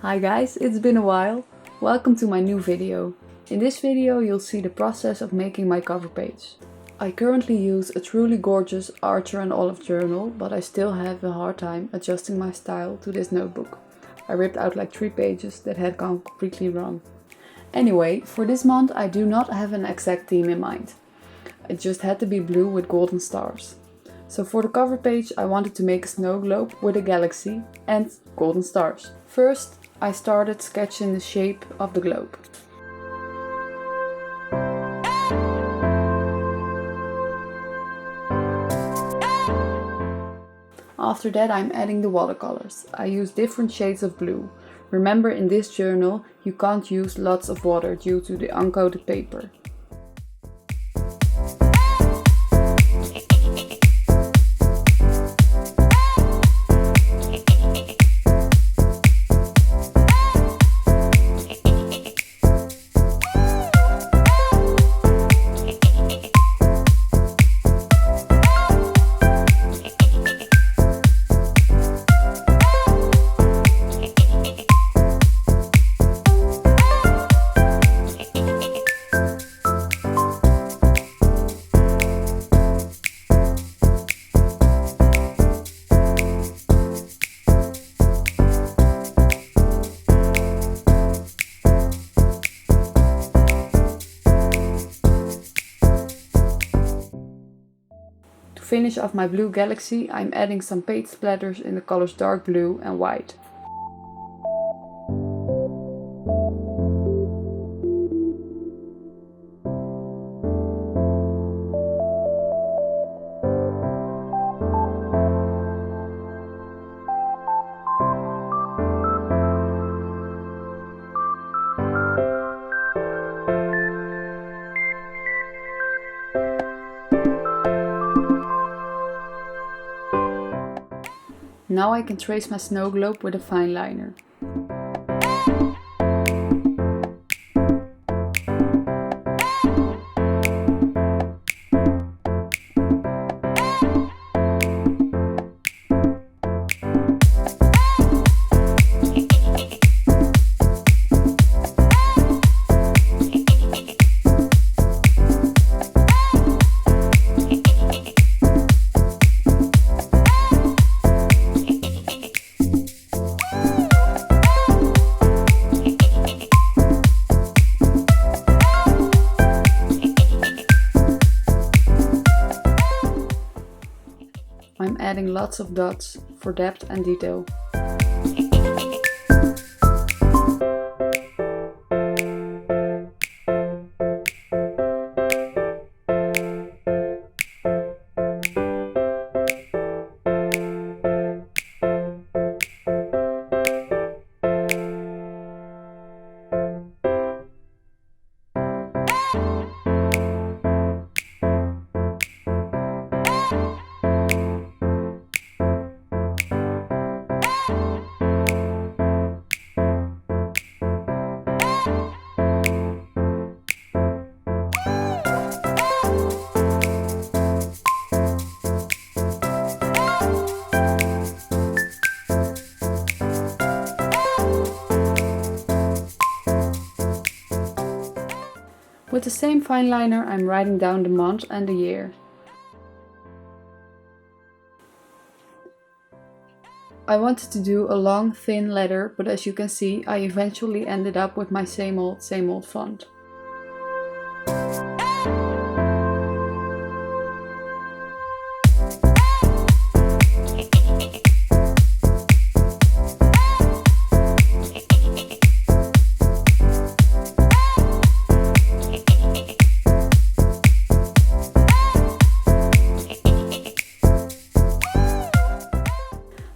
Hi guys, it's been a while. Welcome to my new video. In this video you'll see the process of making my cover page. I currently use a truly gorgeous Archer and Olive journal, but I still have a hard time adjusting my style to this notebook. I ripped out like 3 pages that had gone completely wrong. Anyway, for this month I do not have an exact theme in mind. It just had to be blue with golden stars. So for the cover page I wanted to make a snow globe with a galaxy and golden stars. First I started sketching the shape of the globe. After that I'm adding the watercolors. I use different shades of blue. Remember, in this journal you can't use lots of water due to the uncoated paper. To finish off my blue galaxy, I'm adding some paint splatters in the colors dark blue and white. Now I can trace my snow globe with a fineliner. I'm adding lots of dots for depth and detail. With the same fineliner I'm writing down the month and the year. I wanted to do a long thin letter, but as you can see I eventually ended up with my same old font.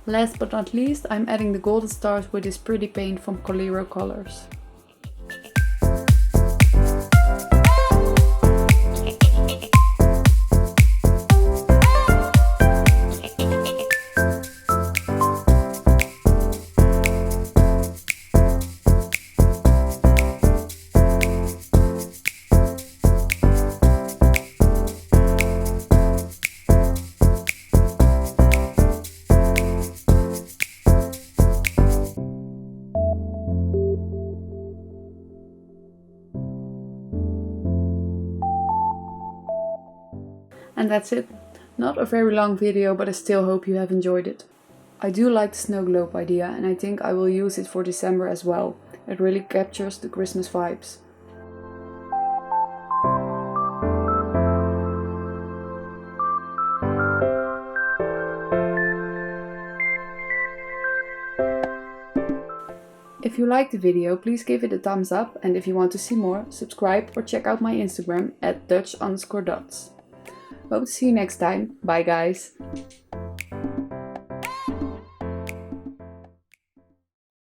Last but not least, I'm adding the golden stars with this pretty paint from Watercolors. And that's it. Not a very long video, but I still hope you have enjoyed it. I do like the snow globe idea, and I think I will use it for December as well. It really captures the Christmas vibes. If you liked the video, please give it a thumbs up, and if you want to see more, subscribe or check out my Instagram at Dutch_dots. Hope to see you next time. Bye guys!